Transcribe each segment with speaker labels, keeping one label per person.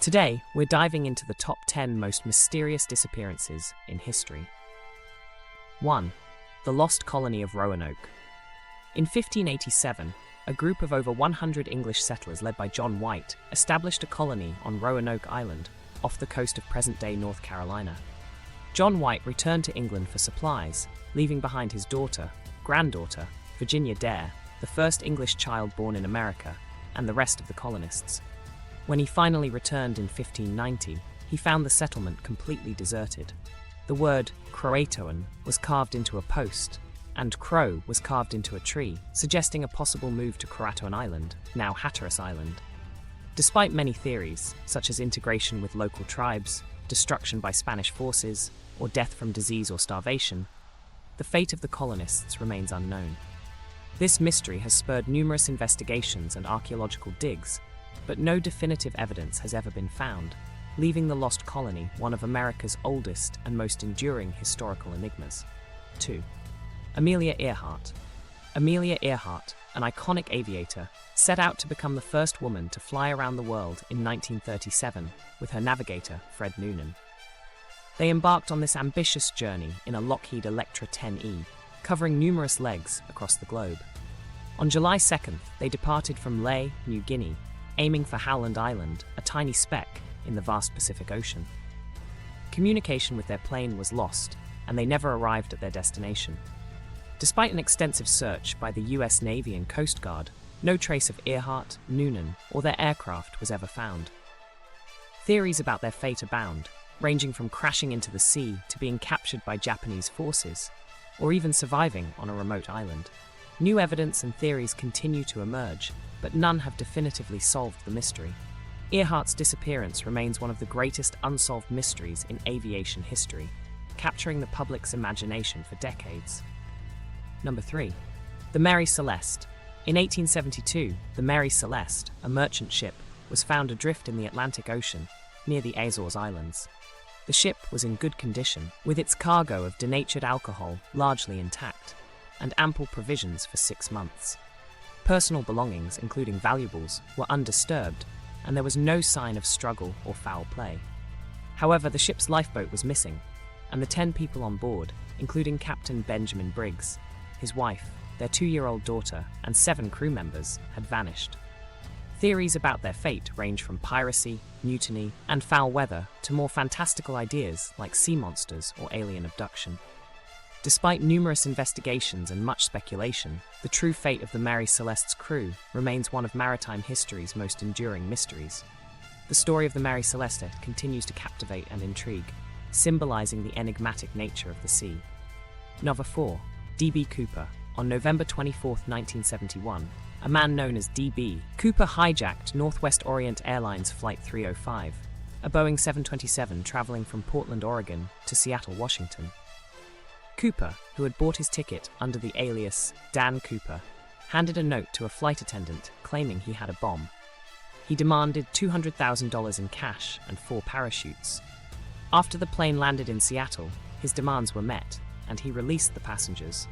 Speaker 1: Today, we're diving into the top 10 most mysterious disappearances in history. 1. The Lost Colony of Roanoke. In 1587, a group of over 100 English settlers led by John White established a colony on Roanoke Island, off the coast of present-day North Carolina. John White returned to England for supplies, leaving behind his granddaughter, Virginia Dare, the first English child born in America, and the rest of the colonists. When he finally returned in 1590, he found the settlement completely deserted. The word Croatoan was carved into a post, and Crow was carved into a tree, suggesting a possible move to Croatoan Island, now Hatteras Island. Despite many theories, such as integration with local tribes, destruction by Spanish forces, or death from disease or starvation, the fate of the colonists remains unknown. This mystery has spurred numerous investigations and archaeological digs, but no definitive evidence has ever been found, leaving the lost colony one of America's oldest and most enduring historical enigmas. 2. Amelia Earhart. Amelia Earhart, an iconic aviator, set out to become the first woman to fly around the world in 1937 with her navigator, Fred Noonan. They embarked on this ambitious journey in a Lockheed Electra 10E, covering numerous legs across the globe. On July 2nd, they departed from Lae, New Guinea, aiming for Howland Island, a tiny speck in the vast Pacific Ocean. Communication with their plane was lost, and they never arrived at their destination. Despite an extensive search by the US Navy and Coast Guard, no trace of Earhart, Noonan, or their aircraft was ever found. Theories about their fate abound, ranging from crashing into the sea to being captured by Japanese forces, or even surviving on a remote island. New evidence and theories continue to emerge, but none have definitively solved the mystery. Earhart's disappearance remains one of the greatest unsolved mysteries in aviation history, capturing the public's imagination for decades. Number 3. The Mary Celeste. In 1872, the Mary Celeste, a merchant ship, was found adrift in the Atlantic Ocean, near the Azores Islands. The ship was in good condition, with its cargo of denatured alcohol largely intact, and ample provisions for 6 months. Personal belongings, including valuables, were undisturbed, and there was no sign of struggle or foul play. However, the ship's lifeboat was missing, and the 10 people on board, including Captain Benjamin Briggs, his wife, their 2-year-old daughter, and 7 crew members, had vanished. Theories about their fate range from piracy, mutiny, and foul weather to more fantastical ideas like sea monsters or alien abduction. Despite numerous investigations and much speculation, the true fate of the Mary Celeste's crew remains one of maritime history's most enduring mysteries. The story of the Mary Celeste continues to captivate and intrigue, symbolizing the enigmatic nature of the sea. Number 4. D.B. Cooper. On November 24, 1971, a man known as D.B. Cooper hijacked Northwest Orient Airlines Flight 305, a Boeing 727 traveling from Portland, Oregon to Seattle, Washington. Cooper, who had bought his ticket under the alias Dan Cooper, handed a note to a flight attendant claiming he had a bomb. He demanded $200,000 in cash and 4 parachutes. After the plane landed in Seattle, his demands were met, and he released the passengers.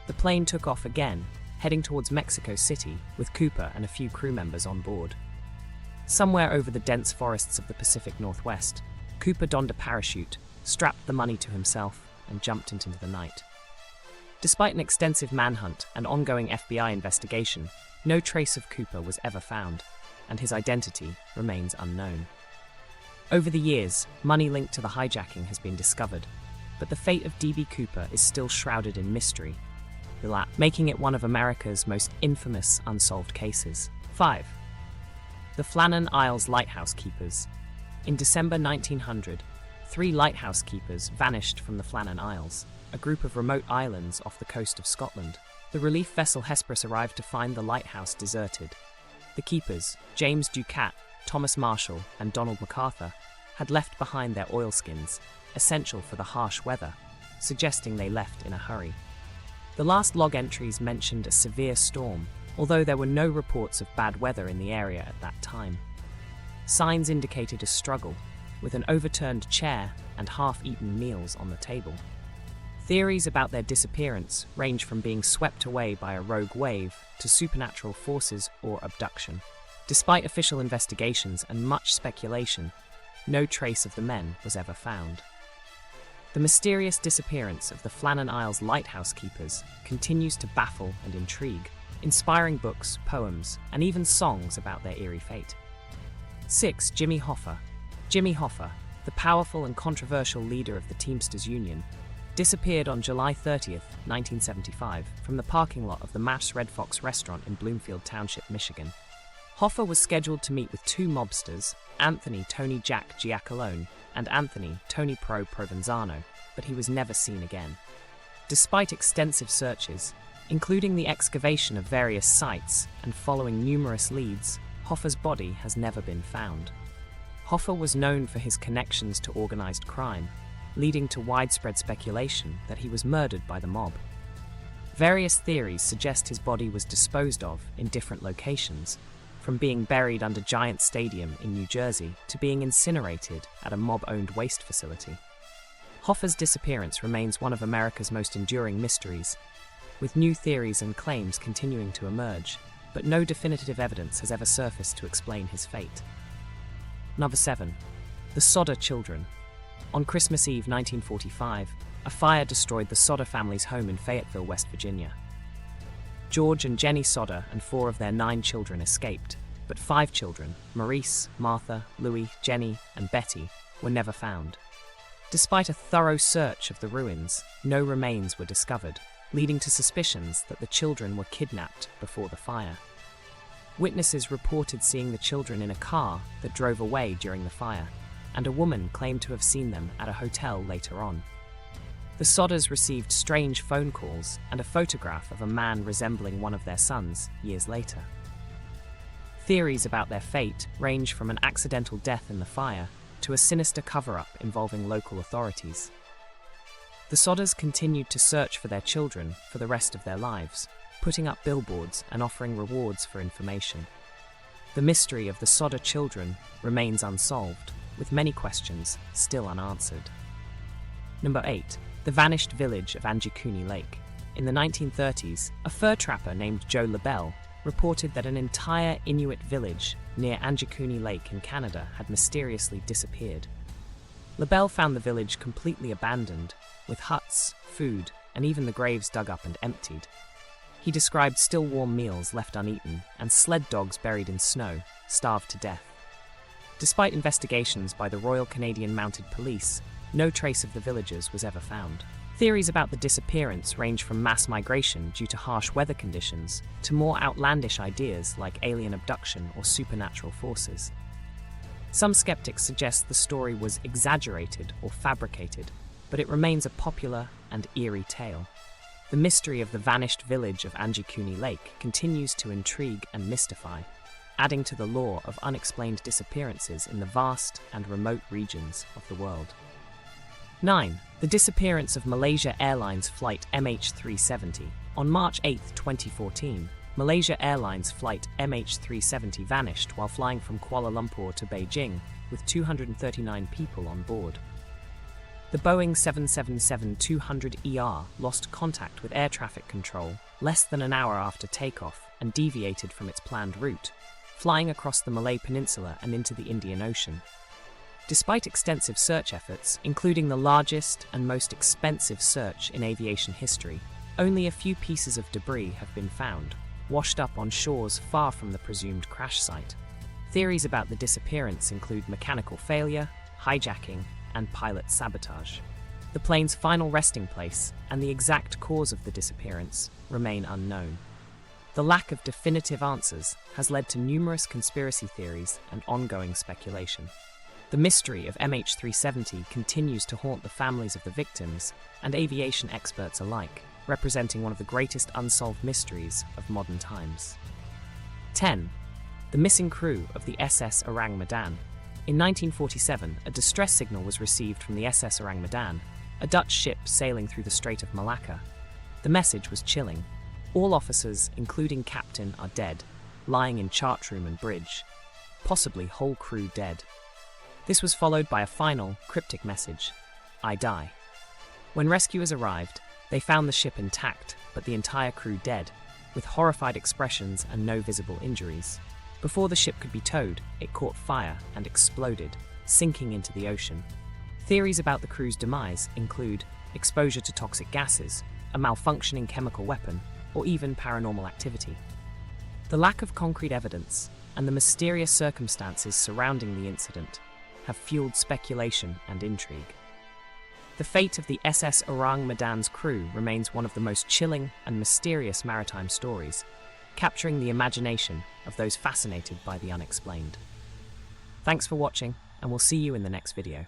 Speaker 1: The plane took off again, heading towards Mexico City with Cooper and a few crew members on board. Somewhere over the dense forests of the Pacific Northwest, Cooper donned a parachute, strapped the money to himself, and jumped into the night. Despite an extensive manhunt and ongoing FBI investigation, no trace of Cooper was ever found, and his identity remains unknown. Over the years, money linked to the hijacking has been discovered, but the fate of D.B. Cooper is still shrouded in mystery, making it one of America's most infamous unsolved cases. 5. The Flannan Isles Lighthouse Keepers. In December 1900, 3 lighthouse keepers vanished from the Flannan Isles, a group of remote islands off the coast of Scotland. The relief vessel Hesperus arrived to find the lighthouse deserted. The keepers, James Ducat, Thomas Marshall, and Donald MacArthur, had left behind their oilskins, essential for the harsh weather, suggesting they left in a hurry. The last log entries mentioned a severe storm, although there were no reports of bad weather in the area at that time. Signs indicated a struggle, with an overturned chair and half-eaten meals on the table. Theories about their disappearance range from being swept away by a rogue wave to supernatural forces or abduction. Despite official investigations and much speculation, no trace of the men was ever found. The mysterious disappearance of the Flannan Isles lighthouse keepers continues to baffle and intrigue, inspiring books, poems, and even songs about their eerie fate. 6. Jimmy Hoffa. Jimmy Hoffa, the powerful and controversial leader of the Teamsters Union, disappeared on July 30, 1975, from the parking lot of the Matt's Red Fox restaurant in Bloomfield Township, Michigan. Hoffa was scheduled to meet with two mobsters, Anthony Tony Jack Giacalone and Anthony Tony Pro Provenzano, but he was never seen again. Despite extensive searches, including the excavation of various sites and following numerous leads, Hoffa's body has never been found. Hoffa was known for his connections to organized crime, leading to widespread speculation that he was murdered by the mob. Various theories suggest his body was disposed of in different locations, from being buried under Giant Stadium in New Jersey to being incinerated at a mob-owned waste facility. Hoffa's disappearance remains one of America's most enduring mysteries, with new theories and claims continuing to emerge, but no definitive evidence has ever surfaced to explain his fate. Number 7. The Sodder Children. On Christmas Eve 1945, a fire destroyed the Sodder family's home in Fayetteville, West Virginia. George and Jenny Sodder and 4 of their 9 children escaped, but 5 children, Maurice, Martha, Louis, Jenny, and Betty, were never found. Despite a thorough search of the ruins, no remains were discovered, leading to suspicions that the children were kidnapped before the fire. Witnesses reported seeing the children in a car that drove away during the fire, and a woman claimed to have seen them at a hotel later on. The Sodders received strange phone calls and a photograph of a man resembling one of their sons years later. Theories about their fate range from an accidental death in the fire to a sinister cover-up involving local authorities. The Sodders continued to search for their children for the rest of their lives, putting up billboards and offering rewards for information. The mystery of the Sodder children remains unsolved, with many questions still unanswered. Number 8. The vanished village of Anjikuni Lake. In the 1930s, a fur trapper named Joe LaBelle reported that an entire Inuit village near Anjikuni Lake in Canada had mysteriously disappeared. LaBelle found the village completely abandoned, with huts, food, and even the graves dug up and emptied. He described still warm meals left uneaten and sled dogs buried in snow, starved to death. Despite investigations by the Royal Canadian Mounted Police, no trace of the villagers was ever found. Theories about the disappearance range from mass migration due to harsh weather conditions to more outlandish ideas like alien abduction or supernatural forces. Some skeptics suggest the story was exaggerated or fabricated, but it remains a popular and eerie tale. The mystery of the vanished village of Anjikuni Lake continues to intrigue and mystify, adding to the lore of unexplained disappearances in the vast and remote regions of the world. 9. The disappearance of Malaysia Airlines flight MH370. On March 8, 2014, Malaysia Airlines flight MH370 vanished while flying from Kuala Lumpur to Beijing with 239 people on board. The Boeing 777-200ER lost contact with air traffic control less than an hour after takeoff and deviated from its planned route, flying across the Malay Peninsula and into the Indian Ocean. Despite extensive search efforts, including the largest and most expensive search in aviation history, only a few pieces of debris have been found, washed up on shores far from the presumed crash site. Theories about the disappearance include mechanical failure, hijacking, and pilot sabotage. The plane's final resting place and the exact cause of the disappearance remain unknown. The lack of definitive answers has led to numerous conspiracy theories and ongoing speculation. The mystery of MH370 continues to haunt the families of the victims and aviation experts alike, representing one of the greatest unsolved mysteries of modern times. 10. The missing crew of the SS Orang Medan. In 1947, a distress signal was received from the SS Orang Medan, a Dutch ship sailing through the Strait of Malacca. The message was chilling. All officers, including captain, are dead, lying in chart room and bridge. Possibly whole crew dead. This was followed by a final, cryptic message: I die. When rescuers arrived, they found the ship intact, but the entire crew dead, with horrified expressions and no visible injuries. Before the ship could be towed, it caught fire and exploded, sinking into the ocean. Theories about the crew's demise include exposure to toxic gases, a malfunctioning chemical weapon, or even paranormal activity. The lack of concrete evidence and the mysterious circumstances surrounding the incident have fueled speculation and intrigue. The fate of the SS Orang Medan's crew remains one of the most chilling and mysterious maritime stories, capturing the imagination of those fascinated by the unexplained. Thanks for watching, and we'll see you in the next video.